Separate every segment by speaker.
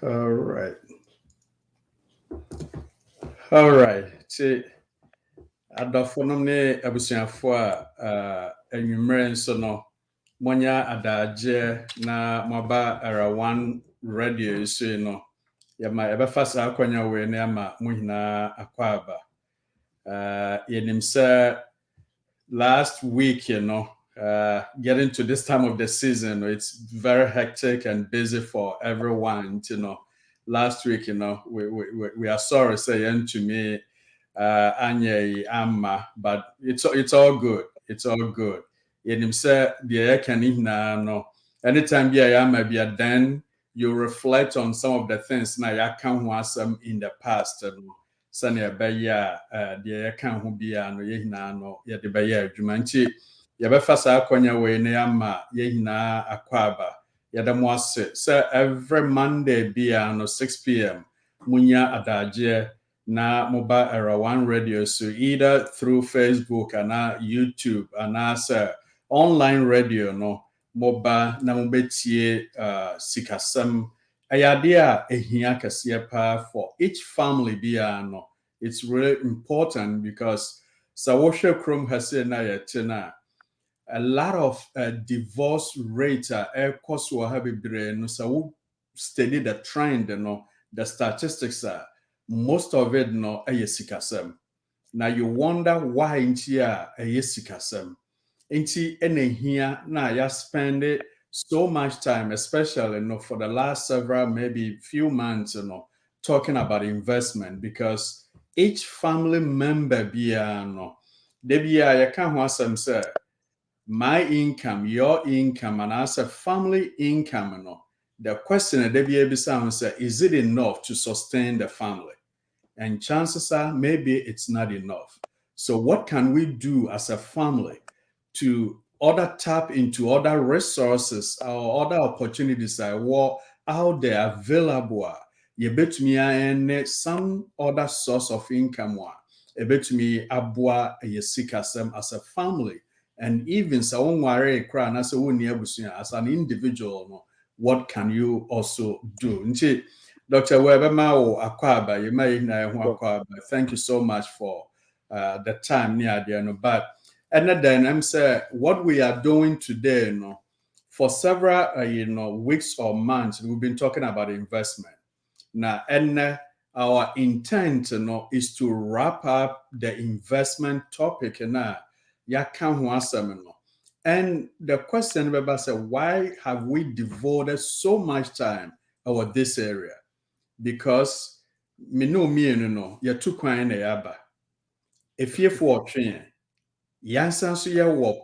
Speaker 1: All right. All right. See, adɔfo nom ne abusuafo anwummerɛ nso no, monya adagye na moaba Era One Radio so yi no, yɛbɛfa saa akɔnya wei ne ama mo nyinaa akɔ aba. Yɛnim sɛ last week, getting to this time of the season, it's very hectic and busy for everyone. Last week, we are sorry saying to me, Anya Amma, but it's all good. It's all good. Yenim say the can no. Anytime be I am maybe then you reflect on some of the things na ya can wasam in the past. Sani ɛbɛyɛ a deɛ yɛka ho biara no yɛn nyinaa no yɛde bɛyɛ adwuma nti yɛbɛfa saa akɔnya wei na yɛama yɛn nyinaa akɔ aba yɛde mo ase sɛ every Monday biara no 6 p.m. munya adagyeɛ na moba Era One Radio so either through Facebook anaa YouTube anaasɛ online radio no moba na mobɛtie sikasɛm. Ɛyɛ a ehia kɛseɛ paa for each family biara no. It's really important because sɛ Chrome has said na yɛte no a lot of divorce rate ɛkɔ so wɔ ha bebree no sɛ wo study the trend the statistics most of it no ɛyɛ sikasɛm. Now you wonder why nti a ɛyɛ sikasɛm. Nti ɛna ehia na yɛ spend it so much time, especially for the last several, maybe few months, talking about investment because each family member biano, they be a can say my income, your income, and as a family income, the question they be able to say, is it enough to sustain the family? And chances are maybe it's not enough. So what can we do as a family to tap into other resources or other opportunities that were out there available? You bet me and some other source of income. You bet me abua yesikasem as a family, and even so as an individual. What can you also do? Dr. Weber Mao Akwaba, you may know. Thank you so much for the time near the end. But and then I'm saying what we are doing today, for several weeks or months, we've been talking about investment. Now, and our intent is to wrap up the investment topic and and the question about why have we devoted so much time over this area? Because me no you're too quiet yaba. If you're for train,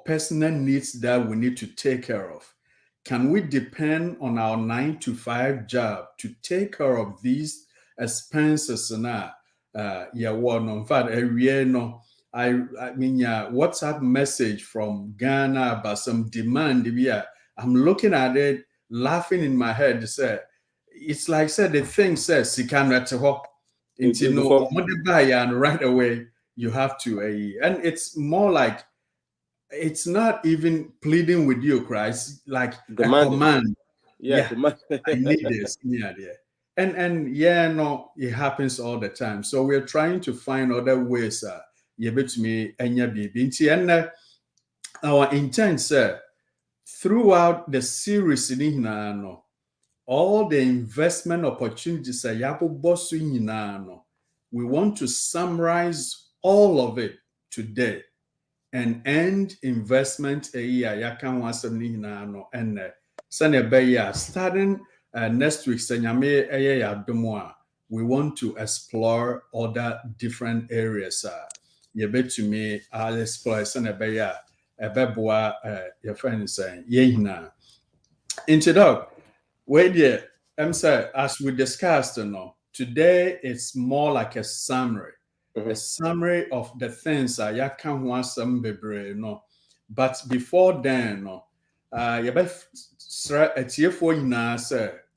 Speaker 1: personal needs that we need to take care of. Can we depend on our 9-to-5 job to take care of these expenses? In fact, I mean, WhatsApp message from Ghana about some demand. I'm looking at it, laughing in my head. To say, it's like said the thing says you can and right away you have to and it's more like it's not even pleading with you, Christ, like
Speaker 2: demand.
Speaker 1: A command.
Speaker 2: Demand.
Speaker 1: I need this. And it happens all the time. So we're trying to find other ways and our intent, sir, throughout the series all the investment opportunities we want to summarize all of it today and end investment starting next week we want to explore other different areas. I'll explore your friend saying as we discussed, today it's more like a summary. A summary of the things but before then,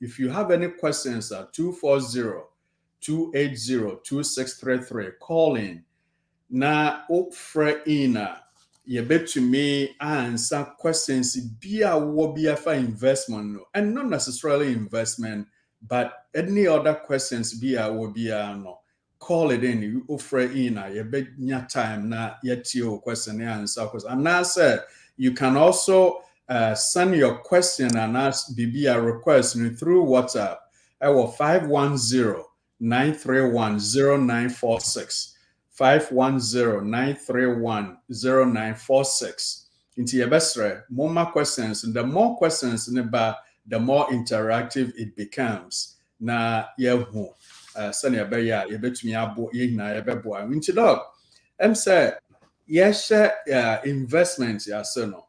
Speaker 1: if you have any questions, 240-280-2633, call in. Na me answer questions be for investment and not necessarily investment, But any other questions will be no. Call it in. You offer in you bet time na yet your question and answer. And now sir, you can also send your question and ask BB a request through WhatsApp. Our 510-931-0946. 510-931-0946. Into your best more questions. And the more questions in the more interactive it becomes. Na yehu sani abeya yebetumi abo yehina yebeboa. Nti dog, say yeshe investment ya se no.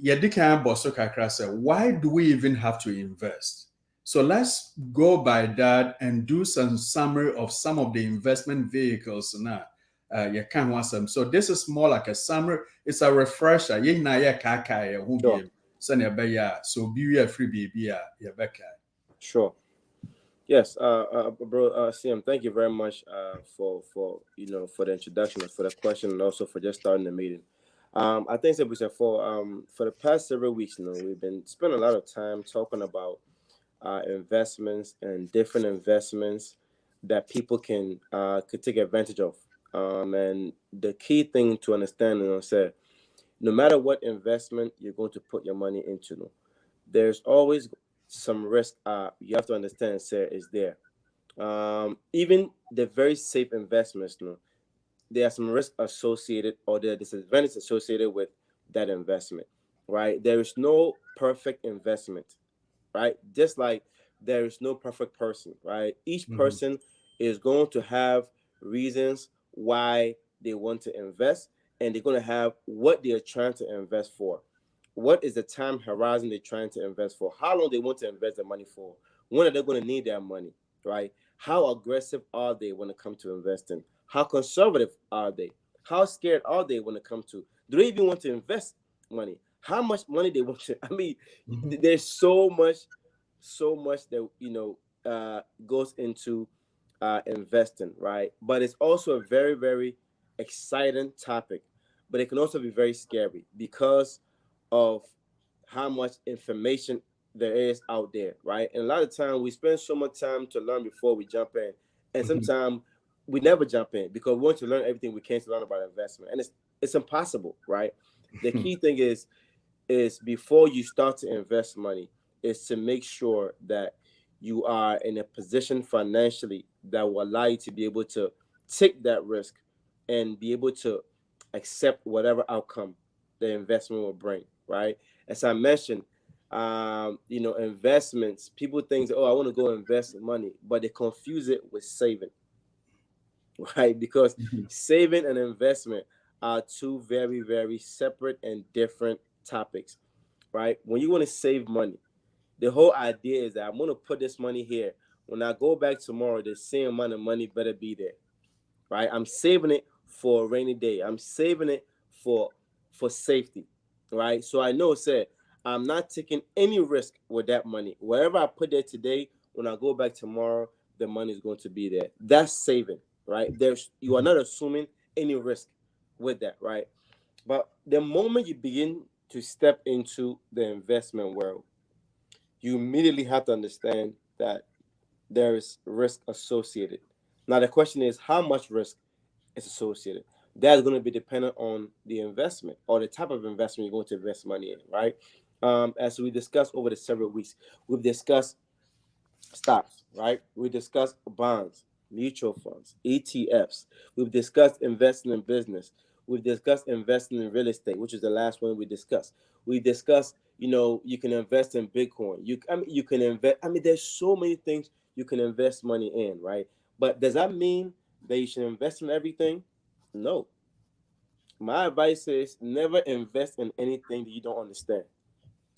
Speaker 1: Yedi kan boso kakra say why do we even have to invest? So let's go by that and do some summary of some of the investment vehicles na you can want some. So this is more like a summary. It's a refresher. Yehina ye kaka ye hu bi sani abeya so be free baby ya beka.
Speaker 2: Sure. Yes, bro, CM, thank you very much for for the introduction, for the question, and also for just starting the meeting. I think that we said for the past several weeks, we've been spending a lot of time talking about investments and different investments that people could take advantage of. And the key thing to understand, say, no matter what investment you're going to put your money into, there's always some risk you have to understand, sir, is there. Even the very safe investments, there are some risks associated or there are disadvantages associated with that investment, right? There is no perfect investment, right? Just like there is no perfect person, right? Each person is going to have reasons why they want to invest, and they're going to have what they're trying to invest for. What is the time horizon they're trying to invest for? How long they want to invest their money for? When are they going to need their money, right? How aggressive are they when it comes to investing? How conservative are they? How scared are they when it comes to, do they even want to invest money? How much money they want to, I mean, there's so much that, goes into investing, right? But it's also a very, very exciting topic, but it can also be very scary because of how much information there is out there, right? And a lot of time we spend so much time to learn before we jump in, and sometimes we never jump in because we want to learn everything we can to learn about investment, and it's impossible, right? The key thing is before you start to invest money, is to make sure that you are in a position financially that will allow you to be able to take that risk and be able to accept whatever outcome the investment will bring, right? As I mentioned, investments, people think, oh, I want to go invest money, but they confuse it with saving, right? Because saving and investment are two very, very separate and different topics, right? When you want to save money, the whole idea is that I'm going to put this money here. When I go back tomorrow, the same amount of money better be there, right? I'm saving it for a rainy day. I'm saving it for safety, right? So I know, I'm not taking any risk with that money. Wherever I put it today, when I go back tomorrow, the money is going to be there. That's saving, right? You are not assuming any risk with that, right? But the moment you begin to step into the investment world, you immediately have to understand that there is risk associated. Now, the question is, how much risk is associated? That's going to be dependent on the investment or the type of investment you're going to invest money in, right? As we discussed over the several weeks, we've discussed stocks, right? We discussed bonds, mutual funds, ETFs. We've discussed investing in business. We've discussed investing in real estate, which is the last one we discussed. We discussed, you can invest in Bitcoin. You can invest. I mean, there's so many things you can invest money in, right? But does that mean that you should invest in everything? No. My advice is never invest in anything that you don't understand,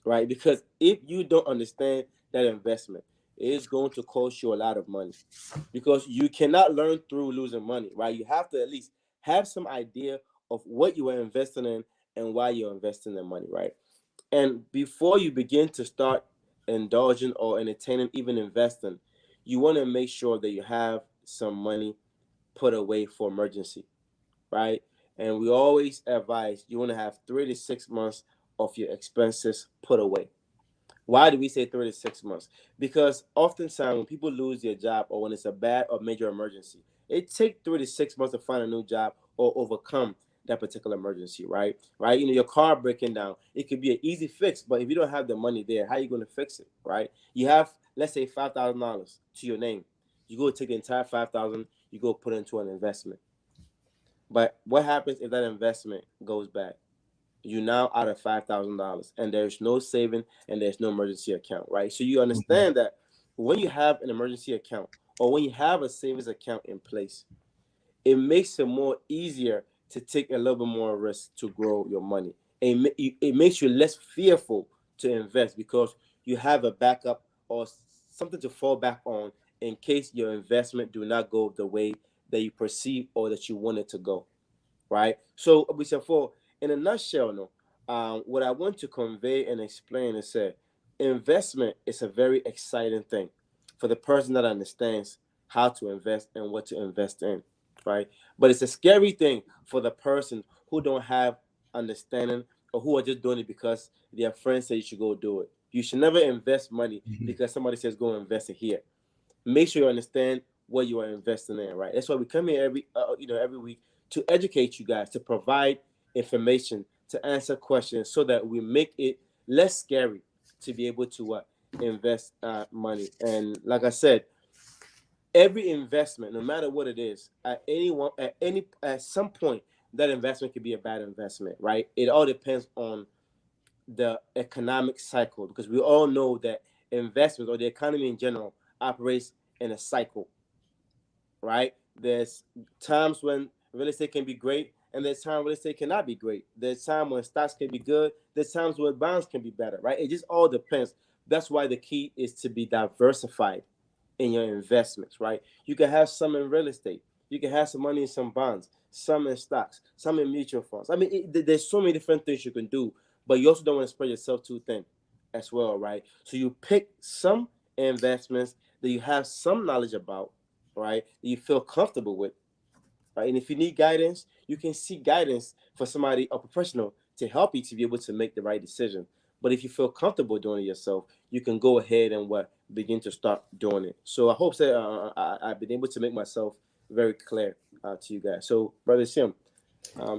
Speaker 2: right? Because if you don't understand that investment, it is going to cost you a lot of money because you cannot learn through losing money, right? You have to at least have some idea of what you are investing in and why you're investing the money, right? And before you begin to start indulging or entertaining, even investing, you want to make sure that you have some money put away for emergency, right? And we always advise you want to have 3 to 6 months of your expenses put away. Why do we say 3 to 6 months? Because oftentimes when people lose their job or when it's a bad or major emergency, it takes 3 to 6 months to find a new job or overcome that particular emergency, right? Right? You know, your car breaking down, it could be an easy fix, but if you don't have the money there, how are you going to fix it, right? You have, let's say, $5,000 to your name. You go take the entire 5,000, you go put it into an investment. But what happens if that investment goes bad? You're now out of $5,000 and there's no saving and there's no emergency account, right? So you understand that when you have an emergency account or when you have a savings account in place, it makes it more easier to take a little bit more risk to grow your money. It makes you less fearful to invest because you have a backup or something to fall back on in case your investment do not go the way that you perceive or that you want it to go, right? So, for in a nutshell, no, what I want to convey and explain is that investment is a very exciting thing for the person that understands how to invest and what to invest in, right? But it's a scary thing for the person who don't have understanding or who are just doing it because their friends say you should go do it. You should never invest money because somebody says go invest it here. Make sure you understand what you are investing in, right? That's why we come here every week to educate you guys, to provide information, to answer questions, so that we make it less scary to be able to invest money. And like I said, every investment, no matter what it is, at some point, that investment could be a bad investment, right? It all depends on the economic cycle, because we all know that investments or the economy in general operates in a cycle, right? There's times when real estate can be great, and there's times real estate cannot be great. There's times when stocks can be good. There's times when bonds can be better, right? It just all depends. That's why the key is to be diversified in your investments, right? You can have some in real estate. You can have some money in some bonds, some in stocks, some in mutual funds. I mean, there's so many different things you can do, but you also don't want to spread yourself too thin as well, right? So you pick some investments that you have some knowledge about, right? That you feel comfortable with, right? And if you need guidance, you can seek guidance for somebody, a professional, to help you to be able to make the right decision. But if you feel comfortable doing it yourself, you can go ahead and begin to start doing it. So I hope that I've been able to make myself very clear to you guys. So, Brother Sim,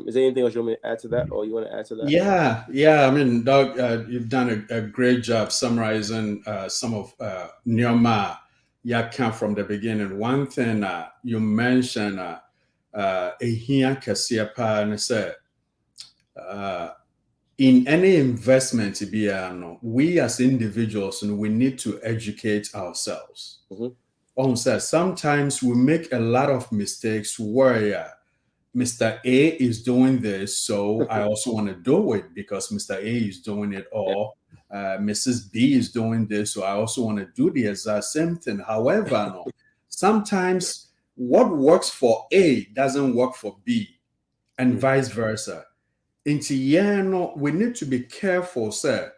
Speaker 2: is there anything else you want me to add to that, or you want to add to that?
Speaker 1: Yeah. I mean, Doug, you've done a great job summarizing some of Nyoma Yaka from the beginning. One thing you mentioned, Ehia Kasiapa, and said, in any investment, we as individuals, we need to educate ourselves. Sometimes we make a lot of mistakes where Mr. A is doing this, so I also want to do it because Mr. A is doing it, or Mrs. B is doing this, so I also want to do the exact same thing. However, sometimes what works for A doesn't work for B, and vice versa. We need to be careful, sir.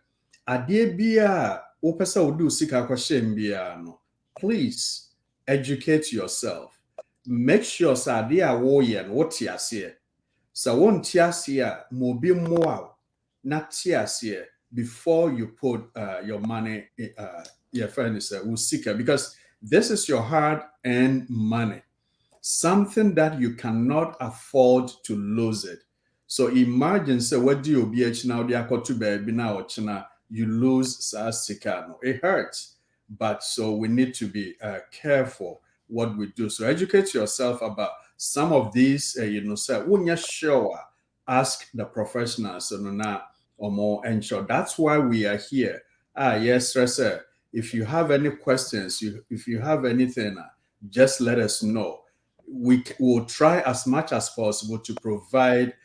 Speaker 1: Please educate yourself. Make sure what so won't mobi more not before you put your money your friend is Usika, because this is your hard-earned money, something that you cannot afford to lose it. So imagine say what do you be now to baby now you lose Sika. It hurts. But so we need to be careful what we do. So educate yourself about some of these, say, when you're sure, ask the professionals or more ensure. That's why we are here. Yes, sir. If you have any questions, if you have anything, just let us know. We will try as much as possible to provide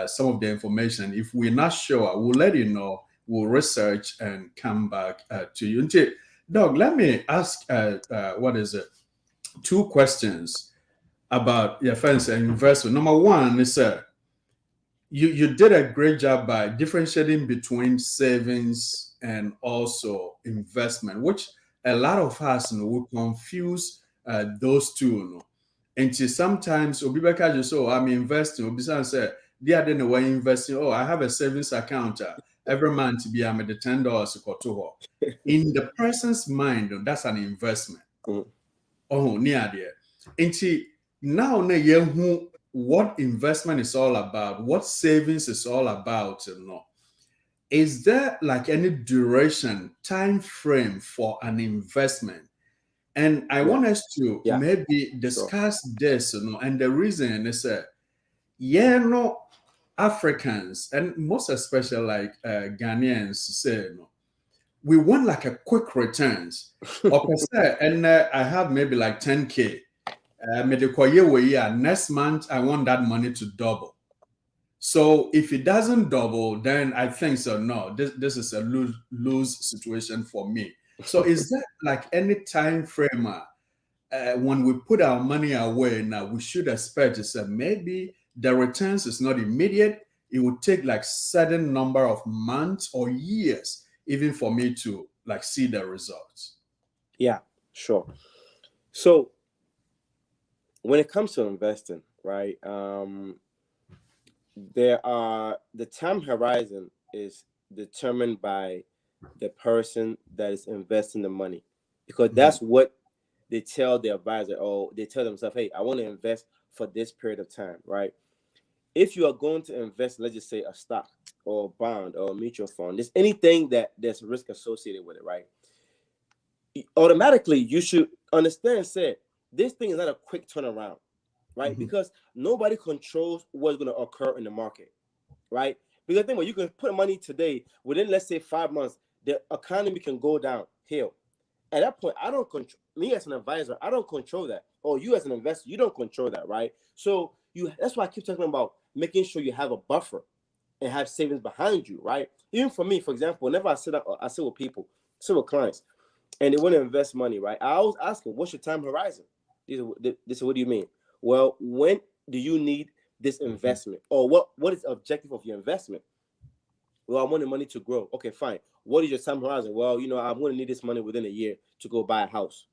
Speaker 1: some of the information. If we're not sure, we'll let you know. We'll research and come back to you. Doug, let me ask, two questions about your friends and investment. Number one is, you did a great job by differentiating between savings and also investment, which a lot of us will confuse those two. And sometimes, I'm investing. Say, the other way investing. Oh, I have a savings account. every month be I'm at the $10 to in the person's mind, that's an investment. Oh, near there. And now what investment is all about, what savings is all about, is there like any duration, time frame for an investment? And I want us to maybe discuss this, and the reason is that, Africans, and most especially like Ghanaians, say, we want like a quick returns. And I have maybe like 10K. Next month, I want that money to double. So if it doesn't double, then I think so. No, this is a lose situation for me. So is there like any time frame when we put our money away now, we should expect to say maybe the returns is not immediate. It would take like certain number of months or years even for me to like see the results.
Speaker 2: Yeah, sure. So when it comes to investing, right? The time horizon is determined by the person that is investing the money, because that's what they tell the advisor, or they tell themselves, hey, I want to invest for this period of time, right? If you are going to invest, let's just say a stock or a bond or a mutual fund, there's anything that there's risk associated with it, right? Automatically, you should understand, say, this thing is not a quick turnaround, right? Because nobody controls what's going to occur in the market, right? Because think about, you can put money today, within, let's say, 5 months, the economy can go downhill. At that point, I don't control, me as an advisor, I don't control that. Or you as an investor, you don't control that, right? So that's why I keep talking about making sure you have a buffer and have savings behind you, right? Even for me, for example, whenever I sit with people, sit with clients, and they want to invest money, right? I always ask them, what's your time horizon? This is what do you mean? Well, when do you need this investment? Or what is the objective of your investment? Well, I want the money to grow. Okay, fine. What is your time horizon? Well, I'm going to need this money within a year to go buy a house.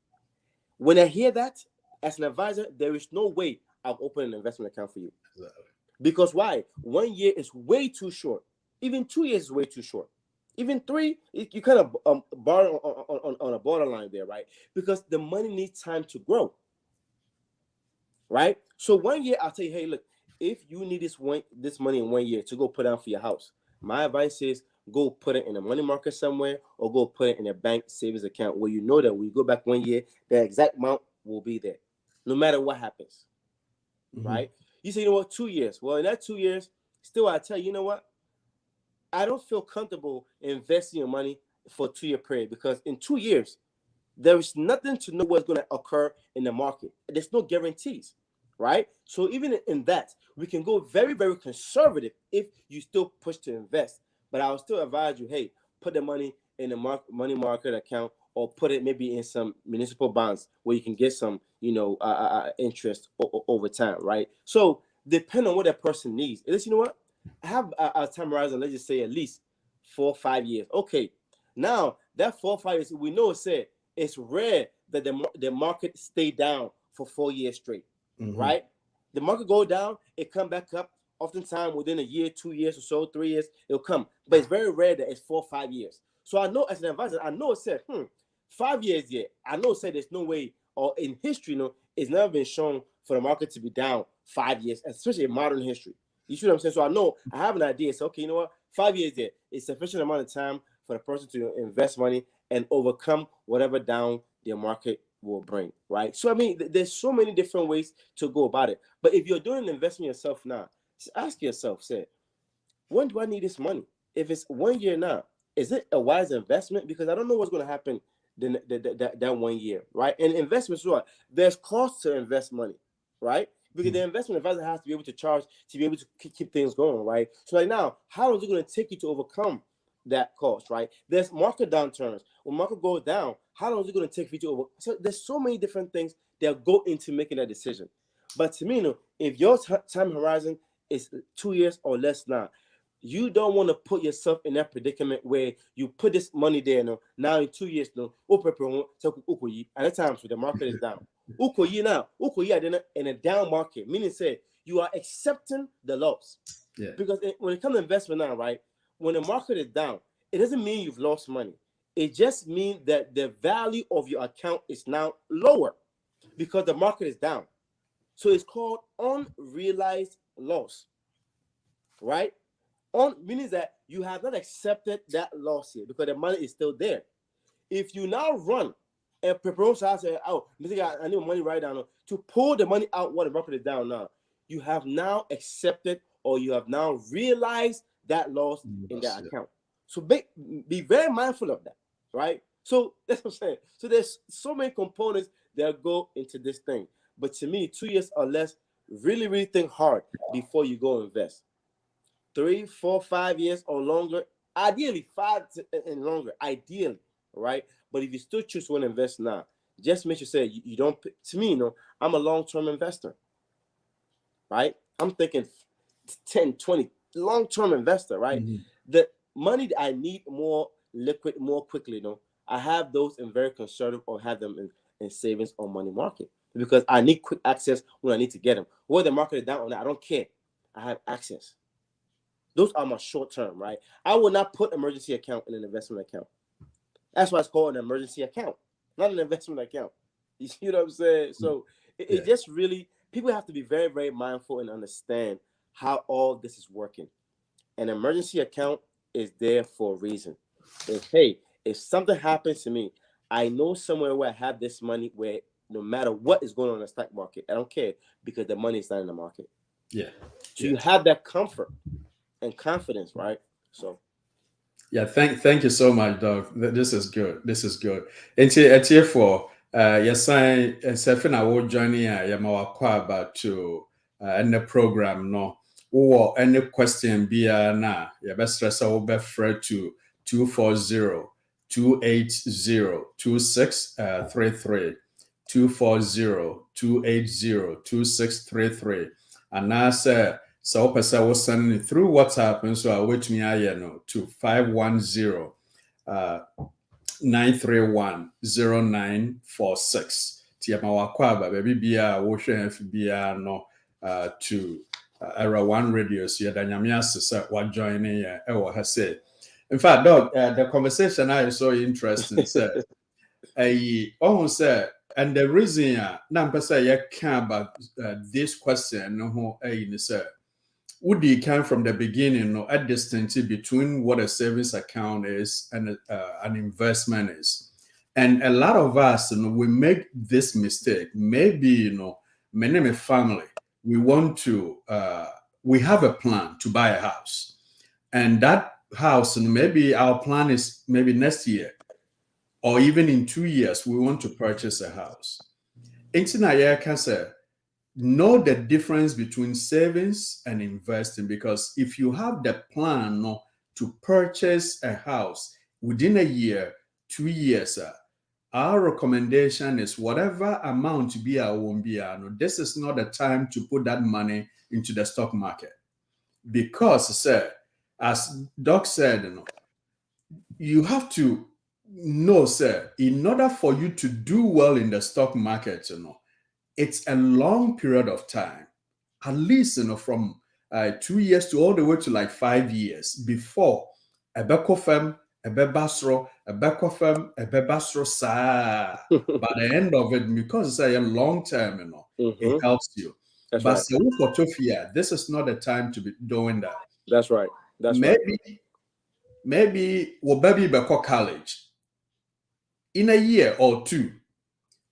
Speaker 2: When I hear that, as an advisor, there is no way I'll open an investment account for you. Exactly. Because why? 1 year is way too short. Even 2 years is way too short. Even 3, you kind of borrow on a borderline there, right? Because the money needs time to grow, right? So 1 year, I'll tell you, hey, look, if you need this money in 1 year to go put down for your house, my advice is go put it in a money market somewhere, or go put it in a bank savings account where you know that when you go back 1 year, the exact amount will be there, no matter what happens, right? You say, 2 years. Well, in that 2 years, still I tell you, you know what? I don't feel comfortable investing your money for a 2-year period, because in 2 years, there is nothing to know what's going to occur in the market. There's no guarantees, right? So even in that, we can go very, very conservative if you still push to invest. But I will still advise you, hey, put the money in a money market account, or put it maybe in some municipal bonds where you can get some, interest over time, right? So depending on what that person needs. At least, you know what? I have a time horizon, let's just say at least 4 or 5 years. Okay, now that 4 or 5 years, we know it's rare that the market stay down for 4 years straight, right? The market go down, it come back up. Oftentimes within a year, 2 years or so, 3 years, it'll come. But it's very rare that it's 4 or 5 years. So I know as an advisor, I know it said, 5 years yet. I know it said there's no way, or in history, it's never been shown for the market to be down 5 years, especially in modern history. You see what I'm saying? So I know, I have an idea. So, okay, you know what? 5 years there is sufficient amount of time for the person to invest money and overcome whatever down their market will bring, right? So, I mean, there's so many different ways to go about it. But if you're doing an investment yourself now, just ask yourself, say, when do I need this money? If it's 1 year now, is it a wise investment? Because I don't know what's going to happen that 1 year, right? And investments, there's cost to invest money, right? Because the investment advisor has to be able to charge to be able to keep things going, right? So like now, how is it going to take you to overcome that cost, right? There's market downturns. When market goes down, how long is it going to take for you to overcome? So there's so many different things that go into making that decision. But to me, if your time horizon is 2 years or less now, you don't want to put yourself in that predicament where you put this money there. Now in 2 years, at a time, so the market is down. In a down market, meaning say you are accepting the loss.
Speaker 1: Yeah.
Speaker 2: Because when it comes to investment now, right? when the market is down, it doesn't mean you've lost money. It just means that the value of your account is now lower because the market is down. So it's called unrealized loss, right? Meaning that you have not accepted that loss here because the money is still there. If you now run and propose to say, oh, I need money right now, to pull the money out while the market is down now, you have now accepted or you have now realized that loss in that account. So be very mindful of that, right? So that's what I'm saying. So there's so many components that go into this thing. But to me, 2 years or less, really, really think hard before you go invest. 3, 4, 5 years or longer, ideally 5 and longer, ideally, right? But if you still choose to want to invest now, just make sure you don't. To me, I'm a long-term investor, right? I'm thinking 10, 20, long-term investor, right? Mm-hmm. The money that I need more liquid, more quickly, I have those in very conservative or have them in savings or money market because I need quick access when I need to get them. Whether the market is down or not, I don't care. I have access. Those are my short-term, right? I will not put emergency account in an investment account. That's why it's called an emergency account, not an investment account. You see what I'm saying? So it just really, people have to be very, very mindful and understand how all this is working. An emergency account is there for a reason. If something happens to me, I know somewhere where I have this money where no matter what is going on in the stock market, I don't care because the money is not in the market.
Speaker 1: Yeah.
Speaker 2: So you have that comfort and confidence, right? So.
Speaker 1: Yeah, thank you so much, Doc. This is good. It's here for yes, I will join here. About to end the program. No, or any question be na. Yeah, best stress. I will be free to 240-280-2633 240-280-2633 and now say. So I was sending it through WhatsApp, and so I wait me to 510-931-0946. Tia mawakwaba baby bia woshe FBA no to Era One Radio. So yadanyamia sisa wa joining ewa hase. In fact, Doc, the conversation I so interesting. Said, say, and the reason number say you care about this question, no, say. Would you come from the beginning or a distance between what a savings account is and an investment is? And a lot of us, we make this mistake. Maybe, many of family, we want to, we have a plan to buy a house. And that house, maybe our plan is maybe next year or even in 2 years, we want to purchase a house. Internet can say, know the difference between savings and investing, because if you have the plan to purchase a house within a year, 2 years, our recommendation is whatever amount be won't be. This is not the time to put that money into the stock market, because, sir, as Doc said, you have to know, sir, in order for you to do well in the stock market, it's a long period of time, at least from 2 years to all the way to like 5 years before a bekofem, a bebasro, a bekofem, a bebasro sa. By the end of it, because it's a long term, it helps you.
Speaker 2: That's
Speaker 1: but
Speaker 2: right.
Speaker 1: This is not the time to be doing that.
Speaker 2: That's right.
Speaker 1: Maybe we'll baby beko college in a year or two.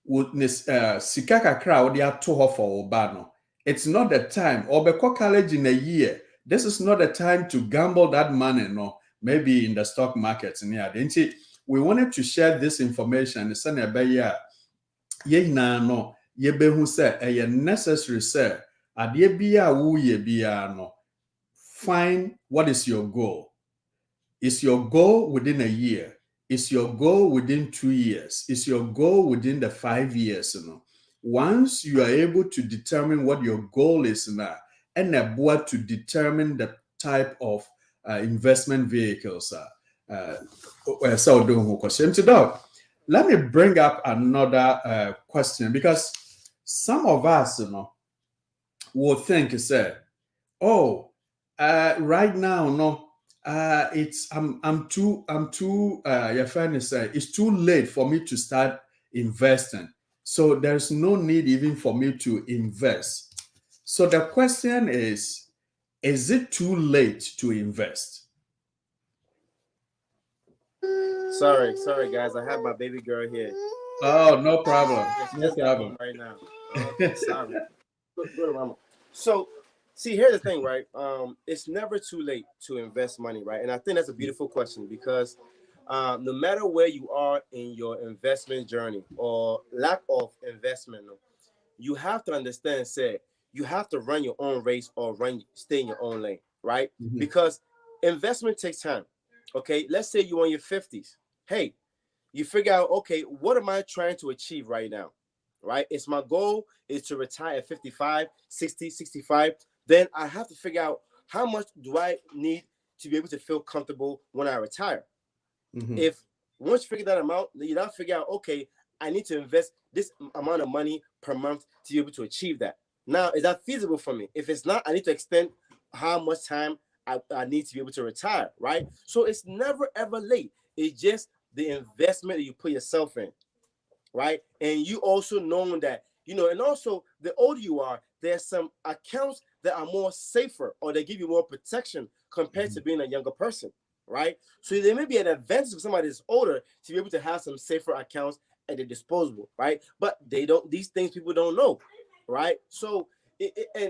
Speaker 1: Sika kakra wodi ato ho for obano. It's not the time. Or beko college in a year. This is not the time to gamble that money, maybe in the stock market. We wanted to share this information. Necessary, sir. Find what is your goal. Is your goal within a year? Is your goal within 2 years? Is your goal within the 5 years? Once you are able to determine what your goal is now, and able to determine the type of investment vehicles. Let me bring up another question, because some of us will think, right now, I'm too your friend is saying it's too late for me to start investing. So there's no need even for me to invest. So the question is it too late to invest?
Speaker 2: Sorry, guys. I have my baby girl here.
Speaker 1: Oh, no problem. No
Speaker 2: Just got home
Speaker 1: problem.
Speaker 2: right now. Okay, sorry. Go to mama. So, see, here's the thing, right? It's never too late to invest money, right? And I think that's a beautiful question because no matter where you are in your investment journey or lack of investment, you have to understand and say you have to run your own race or stay in your own lane, right?
Speaker 1: Mhm.
Speaker 2: Because investment takes time. Okay, let's say you're in your 50s. Hey, you figure out, okay, what am I trying to achieve right now? Right? It's my goal is to retire at 55, 60, 65. Then I have to figure out how much do I need to be able to feel comfortable when I retire.
Speaker 1: Mhm.
Speaker 2: If once you figure that amount, then you now figure out, okay, I need to invest this amount of money per month to be able to achieve that. Now, is that feasible for me? If it's not, I need to extend how much time I need to be able to retire, right? So it's never ever late. It's just the investment that you put yourself in, right? And you also knowing that, and also the older you are, there's some accounts that are more safer or they give you more protection compared to being a younger person, right? So there may be an advantage for somebody that's older to be able to have some safer accounts at their disposal, right? But these things people don't know, right? So,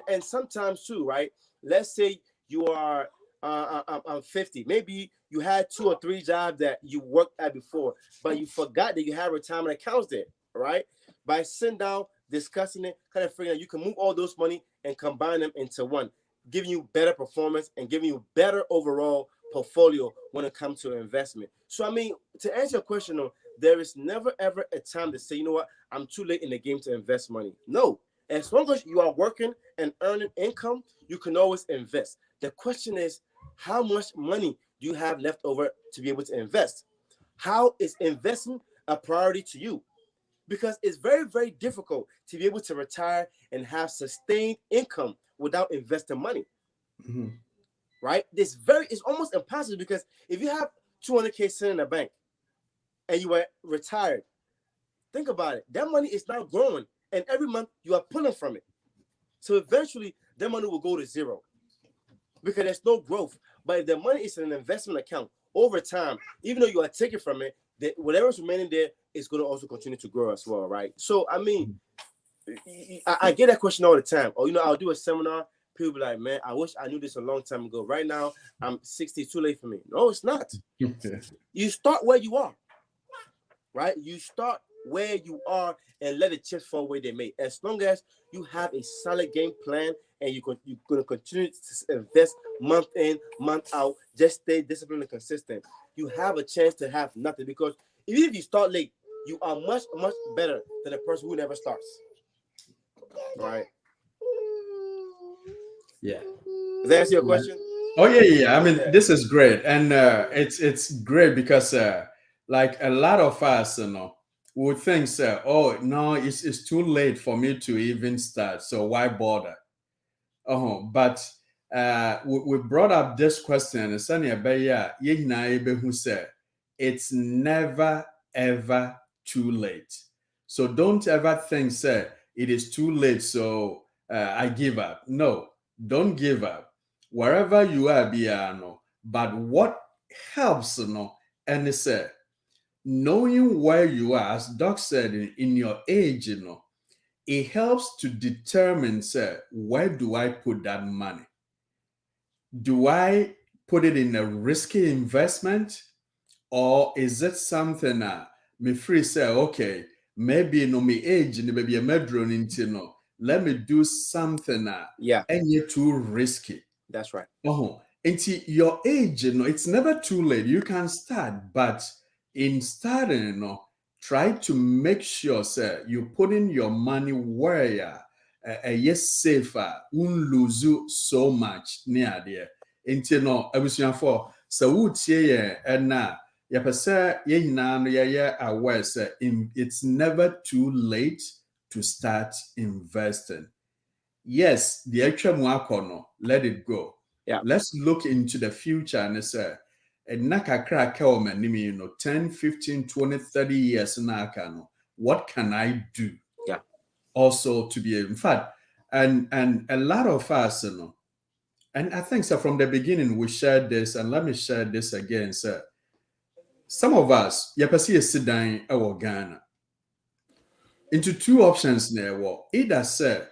Speaker 2: and sometimes too, right? Let's say you are I'm 50. Maybe you had 2 or 3 jobs that you worked at before, but you forgot that you had retirement accounts there, right? By sitting down, discussing it, kind of figuring out you can move all those money and combine them into one, giving you better performance and giving you better overall portfolio when it comes to investment. So, I mean, to answer your question, though, there is never ever a time to say, you know what, I'm too late in the game to invest money. No, as long as you are working and earning income, you can always invest. The question is, how much money do you have left over to be able to invest? How is investing a priority to you? Because it's very, very difficult to be able to retire and have sustained income without investing money.
Speaker 1: Mhm.
Speaker 2: Right? It's almost impossible because if you have 200K sitting in the bank and you are retired, think about it. That money is not growing, and every month you are pulling from it. So eventually, that money will go to zero because there's no growth. But if the money is in an investment account over time, even though you are taking from it, whatever's remaining there is going to also continue to grow as well, right? So, I mean, I get that question all the time. Or, I'll do a seminar. People be like, man, I wish I knew this a long time ago. Right now, I'm 60, too late for me. No, it's not. You start where you are, right? You start where you are and let the chips fall where they may. As long as you have a solid game plan and you're going to continue to invest month in, month out, just stay disciplined and consistent, you have a chance to have nothing. Because even if you start late, you are much, much better than a person who never starts. Right?
Speaker 1: Yeah.
Speaker 2: Does that answer your question?
Speaker 1: Oh yeah. I mean, this is great, and it's great because like a lot of us, would think, oh no, it's too late for me to even start, so why bother? But we brought up this question, and who said it's never ever too late. So don't ever think, say, it is too late, so I give up. No, don't give up. Wherever you are, but what helps, and it's knowing where you are, as Doc said, in your age, it helps to determine, say, where do I put that money? Do I put it in a risky investment, or is it something me free say, okay, maybe no me age, maybe a medron into no, let me do something ain't too risky.
Speaker 2: That's right.
Speaker 1: Into your age, it's never too late. You can start, but in starting, try to make sure, sir, you put in your money where yes safer, won't lose so much near there. Into no, for so would say and now. Yɛpɛ sɛ yɛn nyinaa no yɛyɛ aware sɛ it's never too late to start investing. Yes, the extra mu akɔ no, let it go.
Speaker 2: Yeah.
Speaker 1: Let's look into the future and say, and nakakra kelman, you know, 10, 15, 20, 30 years nakano. What can I do?
Speaker 2: Yeah.
Speaker 1: Also to be, in fact, and a lot of us, you know, and I think so from the beginning we shared this, and let me share this again, sir. Some of us, yepasi sit down our Ghana. Into two options there. Either say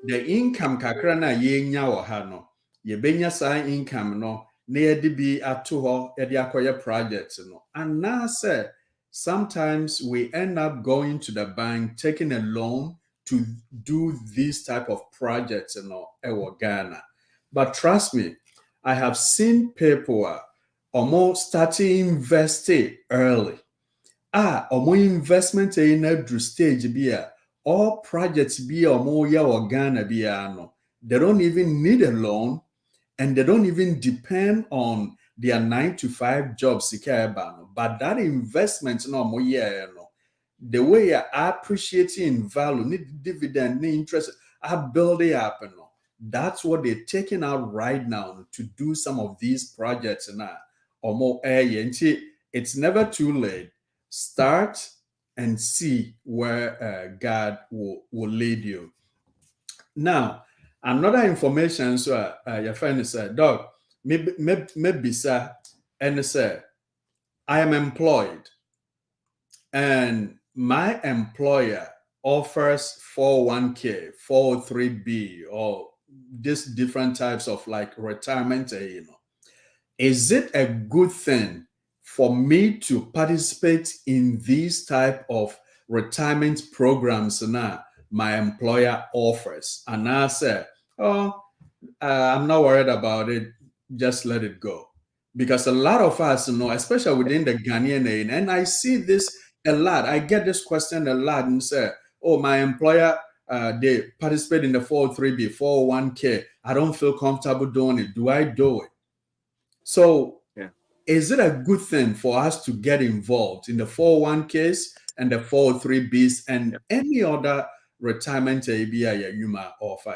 Speaker 1: the income kakra na yenya wɔ ha no, yɛbɛnya saa income no na yɛde bi ato hɔ yɛde akɔyɛ project no. And now say sometimes we end up going to the bank taking a loan to do these type of projects, you know, ɛwɔ Ghana. But trust me, I have seen people almost starting investing early. Omo investment in a stage be all projects be omo ya or Ghana be no. They don't even need a loan and they don't even depend on their 9 to 5 jobs. But that investment no more no. The way you appreciating in value, need dividend, need interest, are building up. No. That's what they're taking out right now to do some of these projects now. It's never too late. Start and see where God will lead you. Now, another information, so your friend said, Dog, maybe sir, and say, I am employed, and my employer offers 401k, 403b, or just different types of like retirement, you know. Is it a good thing for me to participate in these type of retirement programs now my employer offers? And I said, I'm not worried about it. Just let it go. Because a lot of us, you know, especially within the Ghanaian, and I see this a lot. I get this question a lot and say, oh, my employer, they participate in the 403b, 401k. I don't feel comfortable doing it. Do I do it? So is it a good thing for us to get involved in the 401ks and the 403bs and any other retirement ABI you might offer?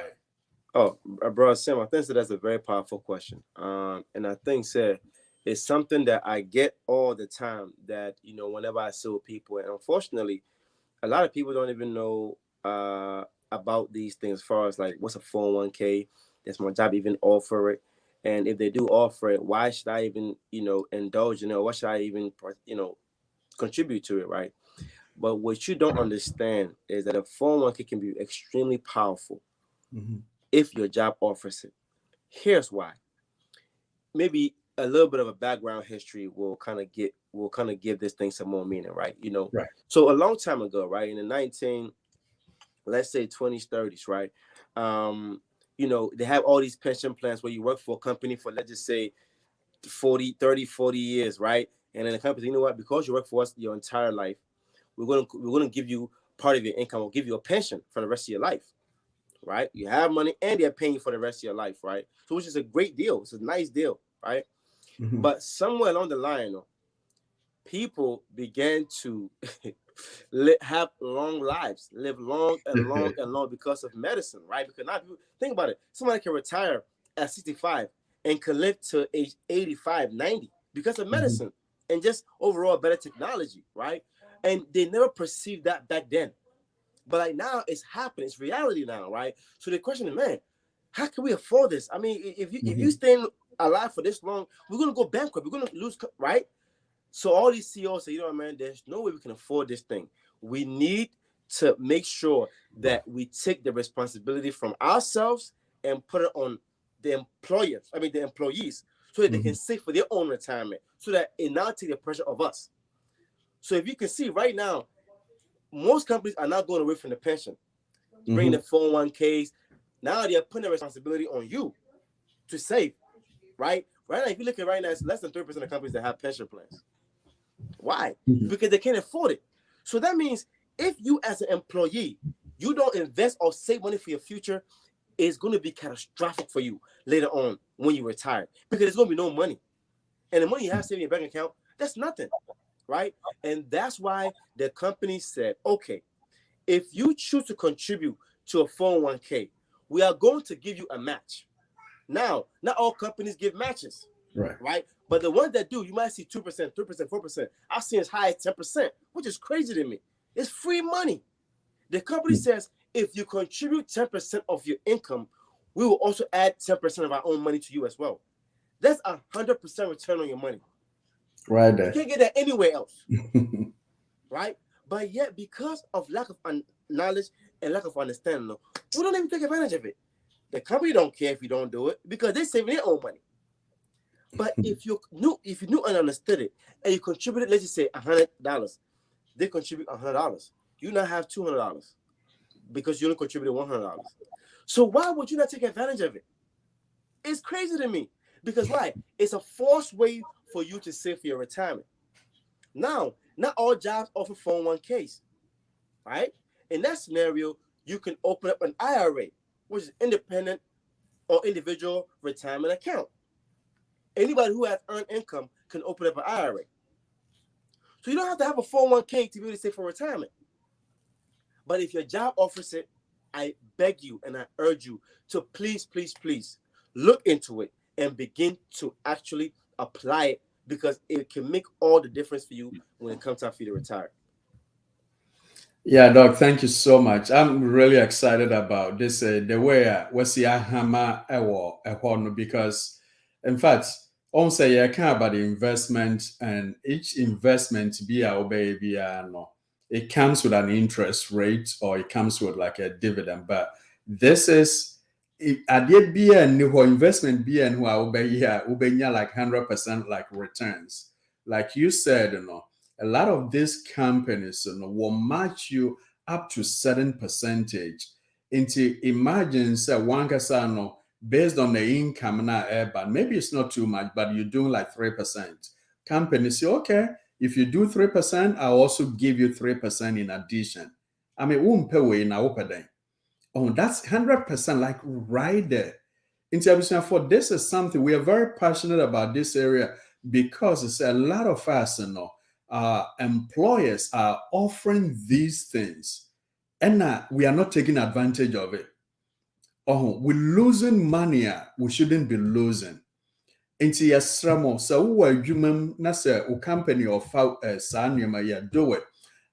Speaker 2: Oh, bro, Sam, I think that's a very powerful question. And I think, sir, it's something that I get all the time that, you know, whenever I see people, and unfortunately, a lot of people don't even know about these things as far as like what's a 401k, does my job even offer it? And if they do offer it, why should I even, you know, indulge in it? Or what should I even, you know, contribute to it, right? But what you don't understand is that a 401k can be extremely powerful if your job offers it. Here's why. Maybe a little bit of a background history will kind of give this thing some more meaning, right? You know,
Speaker 1: right.
Speaker 2: So a long time ago, right, in the let's say 20s, 30s, right? You know, they have all these pension plans where you work for a company for, let's just say 40 years, right? And then the company, you know what, because you work for us your entire life, we're gonna give you part of your income, we'll give you a pension for the rest of your life, right? You have money and they're paying you for the rest of your life, right? So which is a great deal. It's a nice deal, right? But somewhere along the line, people began to have long lives, live long and long and long because of medicine, right? Because now people think about it. Somebody can retire at 65 and can live to age 85, 90 because of medicine and just overall better technology, right? And they never perceived that back then. But like now it's happening, it's reality now, right? So the question is, man, how can we afford this? I mean, if you stay alive for this long, we're gonna go bankrupt, we're gonna lose, right? So all these CEOs say, you know what, man, there's no way we can afford this thing. We need to make sure that we take the responsibility from ourselves and put it on the employees, so that they can save for their own retirement, so that it now take the pressure of us. So if you can see right now, most companies are not going away from the pension, bringing the 401ks. Now they're putting the responsibility on you to save, right? Right now, if you look at right now, it's less than 3% of companies that have pension plans. Why? Because they can't afford it. So that means if you as an employee, you don't invest or save money for your future, it's going to be catastrophic for you later on when you retire, because there's going to be no money. And the money you have saved in your bank account, that's nothing, right? And that's why the company said, okay, if you choose to contribute to a 401k, we are going to give you a match. Now, not all companies give matches,
Speaker 1: Right.
Speaker 2: right? But the ones that do, you might see 2%, 3%, 4%. I've seen as high as 10%, which is crazy to me. It's free money. The company says if you contribute 10% of your income, we will also add 10% of our own money to you as well. That's 100% return on your money.
Speaker 1: Right there.
Speaker 2: You can't get that anywhere else. Right? But yet, because of lack of knowledge and lack of understanding, we don't even take advantage of it. The company don't care if you don't do it because they're saving their own money. But if you knew and understood it, and you contributed, let's just say $100, they contribute $100. You now have $200 because you only contributed $100. So why would you not take advantage of it? It's crazy to me because why? It's a forced way for you to save for your retirement. Now, not all jobs offer 401ks, right? In that scenario, you can open up an IRA, which is independent or individual retirement account. Anybody who has earned income can open up an IRA. So you don't have to have a 401k to be able to save for retirement. But if your job offers it, I beg you and I urge you to please, please, please look into it and begin to actually apply it because it can make all the difference for you when it comes time for you to retire.
Speaker 1: Yeah, Doc, thank you so much. I'm really excited about this. The way we see hammer because, in fact, on say I care about the investment and each investment be our baby, no, it comes with an interest rate or it comes with like a dividend. But this is I did be a new investment be and who I obey like 100% like returns, like you said, a lot of these companies will match you up to certain percentage. Into imagine say one casano based on the income now, but maybe it's not too much, but you're doing like 3%. Companies say, okay, if you do 3%, I'll also give you 3% in addition. I mean, won't pay away now open. Oh, that's 100% like right there. In terms of for this is something we are very passionate about this area because it's a lot of us, employers are offering these things and we are not taking advantage of it. Oh, we're losing money. We shouldn't be losing. Into your stramo, so what you na say a company or do it.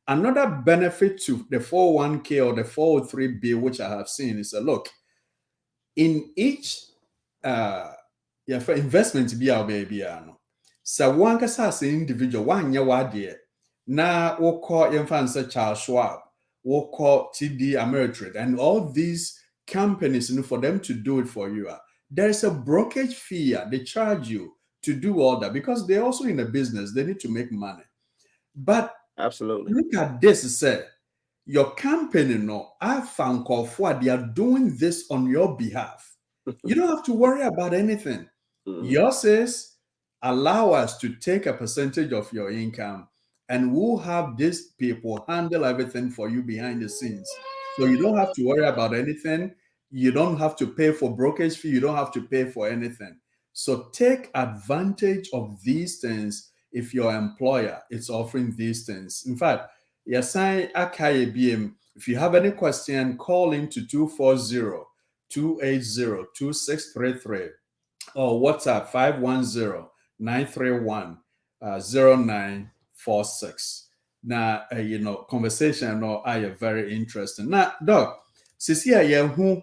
Speaker 1: Another benefit to the 401k or the 403b, which I have seen, is a look in each for investment to be our baby. So one can say individual one year wadi na we'll call infant Charles Schwab, we'll call TD Ameritrade, and all these companies, for them to do it for you. There's a brokerage fee they charge you to do all that because they're also in a business, they need to make money. But
Speaker 2: absolutely,
Speaker 1: look at this, say your company I found call for they are doing this on your behalf. You don't have to worry about anything. Yours is allow us to take a percentage of your income and we'll have these people handle everything for you behind the scenes. So you don't have to worry about anything. You don't have to pay for brokerage fee. You don't have to pay for anything. So take advantage of these things if your employer is offering these things. In fact, yes, if you have any question, call in to 240-280-2633 or WhatsApp 510-931-0946. Now, conversation are very interesting. Now, Doc, Cecilia, who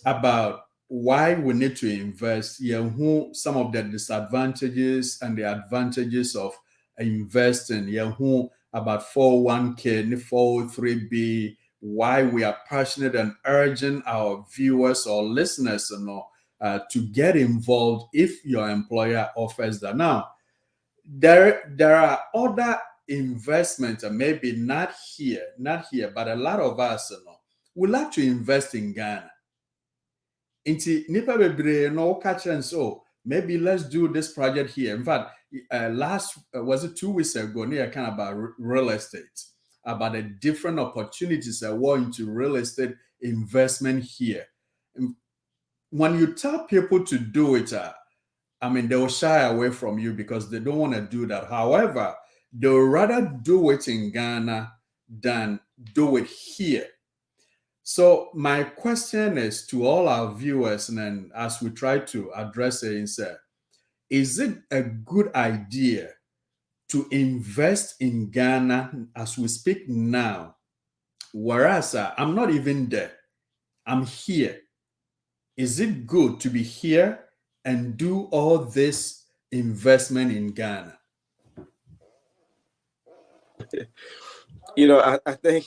Speaker 1: about why we need to invest, who some of the disadvantages and the advantages of investing, who about 401k, 403b, why we are passionate and urging our viewers or listeners to get involved if your employer offers that. Now, there are other investments, maybe not here, but a lot of us would like to invest in Ghana. Inti nipa bebre no catch and so maybe let's do this project here. In fact, was it 2 weeks ago, near kind of about real estate, about the different opportunities that were into real estate investment here. When you tell people to do it, I mean, they will shy away from you because they don't want to do that. However, they'll rather do it in Ghana than do it here. So my question is to all our viewers, and then as we try to address it, is it a good idea to invest in Ghana as we speak now? Whereas I'm not even there, I'm here. Is it good to be here and do all this investment in Ghana?
Speaker 2: You know, I think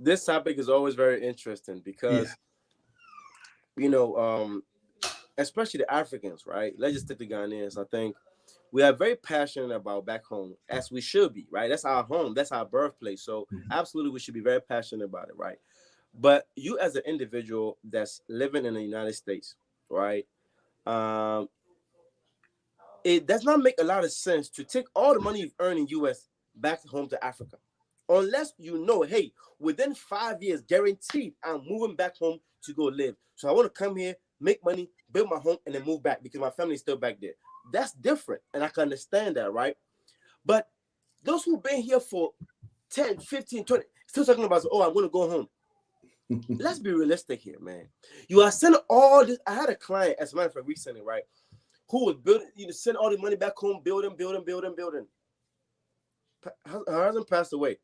Speaker 2: this topic is always very interesting because, you know, especially the Africans, right? Let's just take the Ghanaians. I think we are very passionate about back home, as we should be, right? That's our home, that's our birthplace. So absolutely, we should be very passionate about it, right? But you, as an individual that's living in the United States, right? It does not make a lot of sense to take all the money you've earned in US back home to Africa, unless you know, hey, within 5 years, guaranteed, I'm moving back home to go live. So I want to come here, make money, build my home, and then move back because my family's still back there. That's different, and I can understand that, right? But those who've been here for 10, 15, 20, still talking about, oh, I'm going to go home. Let's be realistic here, man. You are sending all this. I had a client, as a matter of fact, recently, right, who was building, send all the money back home, building. Her husband passed away.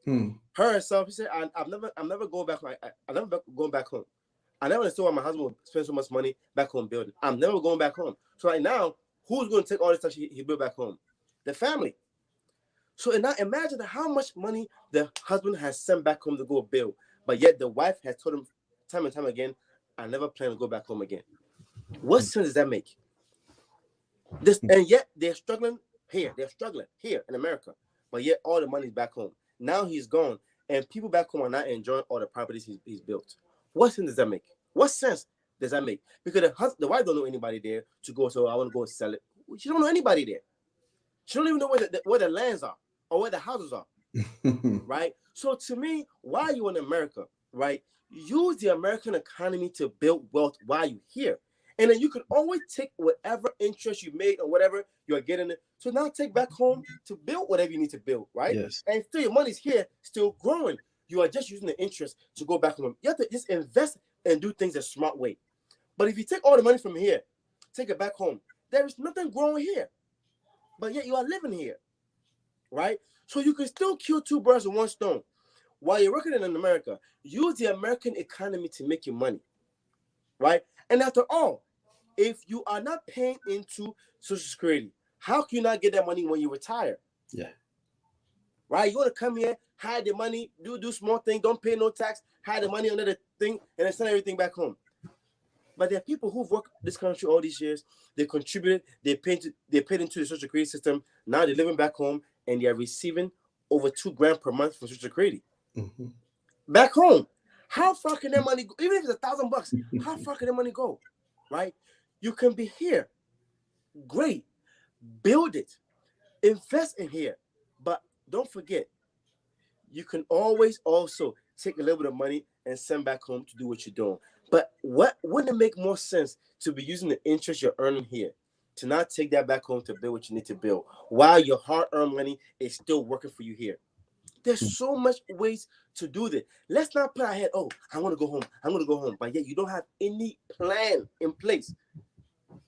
Speaker 2: Her herself, he said, I'm never going back. I'm never going back home. I never understood why my husband would spend so much money back home building. I'm never going back home. So right now, who's going to take all this stuff he built back home? The family. So now imagine how much money the husband has sent back home to go build, but yet the wife has told him time and time again, I never plan to go back home again. What sense does that make? And yet they're struggling here. They're struggling here in America, but yet all the money's back home. Now he's gone, and people back home are not enjoying all the properties he's built. What sense does that make? What sense does that make? Because the wife don't know anybody there to go, so I want to go and sell it. She don't know anybody there. She don't even know where the lands are or where the houses are, right? So to me, while you're in America, right, use the American economy to build wealth while you're here. And then you can always take whatever interest you made or whatever you're getting. So now take back home to build whatever you need to build, right?
Speaker 1: Yes.
Speaker 2: And still your money's here, still growing. You are just using the interest to go back home. You have to just invest and do things a smart way. But if you take all the money from here, take it back home, there is nothing growing here. But yet you are living here, right? So you can still kill two birds with one stone. While you're working in America, use the American economy to make your money, right? And after all, if you are not paying into Social Security, how can you not get that money when you retire?
Speaker 1: Yeah.
Speaker 2: Right? You want to come here, hide the money, do small things, don't pay no tax, hide the money under the thing, and then send everything back home. But there are people who've worked this country all these years. They contributed, they paid into the Social Security system. Now they're living back home and they are receiving over $2,000 per month from Social Security. Back home. How far can that money go? Even if it's $1,000, how far can that money go? Right? You can be here. Great. Build it. Invest in here. But don't forget, you can always also take a little bit of money and send back home to do what you're doing. But wouldn't it make more sense to be using the interest you're earning here to not take that back home to build what you need to build while your hard-earned money is still working for you here? There's so much ways to do this. Let's not put our head, oh, I want to go home. I'm going to go home. But yet you don't have any plan in place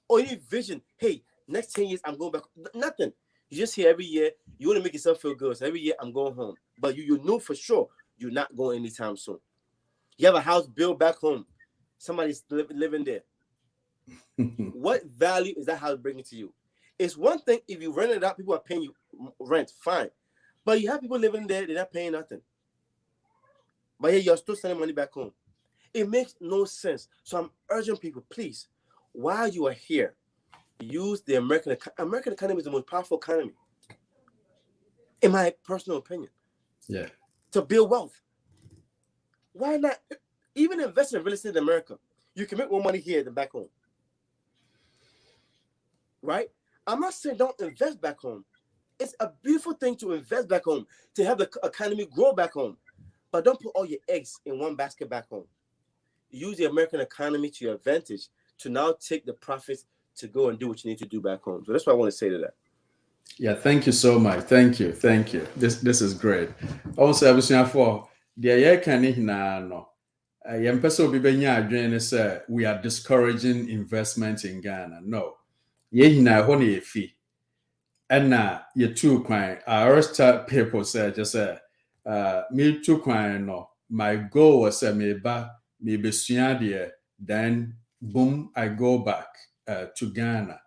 Speaker 2: or any vision. Hey, next 10 years, I'm going back. Nothing. You just here every year. You want to make yourself feel good. So every year, I'm going home. But you know for sure you're not going anytime soon. You have a house built back home. Somebody's living there. What value is that house bringing to you? It's one thing if you rent it out, people are paying you rent, fine. But you have people living there, they're not paying nothing. But yeah, you're still sending money back home. It makes no sense. So I'm urging people, please, while you are here, use the American economy is the most powerful economy, in my personal opinion.
Speaker 1: Yeah.
Speaker 2: To build wealth. Why not even invest in real estate in America? You can make more money here than back home. Right? I'm not saying don't invest back home. It's a beautiful thing to invest back home, to have the economy grow back home. But don't put all your eggs in one basket back home. Use the American economy to your advantage to now take the profits to go and do what you need to do back home. So that's what I want to say to that.
Speaker 1: Yeah, thank you so much. Thank you. This is great. Also, deɛ yɛka ne hinaa no yɛmpɛ sɛ obi bɛnya adwene ne sɛ we are discouraging investment in Ghana. No. Yɛn hinaa ɛhɔ na yɛfi. Ɛna yɛtu kwan. I always tell people sɛ just me tu kwan no, my goal was sɛ mebɛsua deɛ, then boom, I go back to Ghana.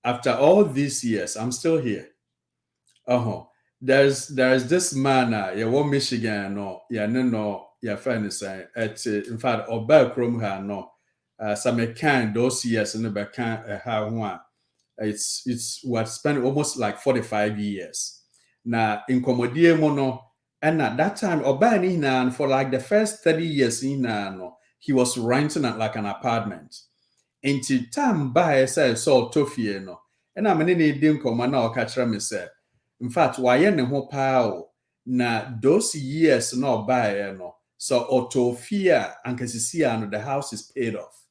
Speaker 1: After all these years, I'm still here. There's this man yɛwɔ Michigan no, yɛne no yɛfrɛ no sɛ in fact ɔbaa kurom ha no sɛ mekan those years no bɛka ha ho a it's what spent almost like 45 years. Now in nkɔmmɔdie mu no, and at that time ɔbaa ne hinaa for like the first 30 years hinaa no, he was renting like an apartment. Nti time baeɛ sɛ ɔtɔ fie no, ɛna mene ne di nkɔmmɔ na ɔka kyerɛ me sɛ, in fact, wayɛ ne ho paa o. Na those years na ɔbaeɛ no, so ɔtɔ fie a ankasisi no the house is paid off.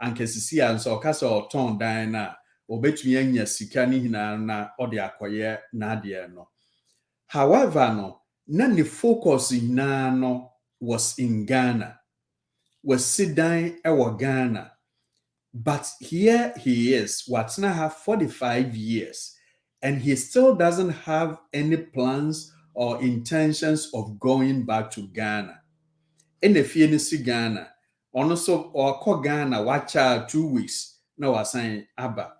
Speaker 1: Ankasisi a nso ɔka sɛ ɔtɔn dan na obetumi anya sika ne hinaa na ɔde akɔyɛ n'adeɛ no. However no, na ne focus hinaa no was in Ghana. Was sit down ɛwɔ Ghana. But here he is, what's now have 45 years, and he still doesn't have any plans or intentions of going back to Ghana. In the Fienisi Ghana, also or call Ghana, watch out 2 weeks. No, I saying Abba.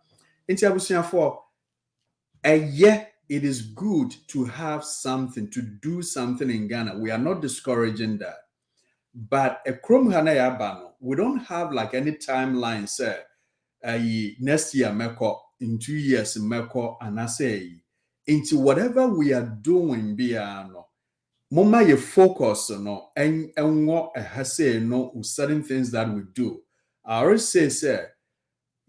Speaker 1: For a year, it is good to have something, to do something in Ghana. We are not discouraging that. But a Krom Hanayabano, we don't have like any timeline, sir. Next year, Meko, in 2 years, Meko, and I say, into whatever we are doing, Biano, Moma, you focus no, and what I say no, certain things that we do. I always say, sir,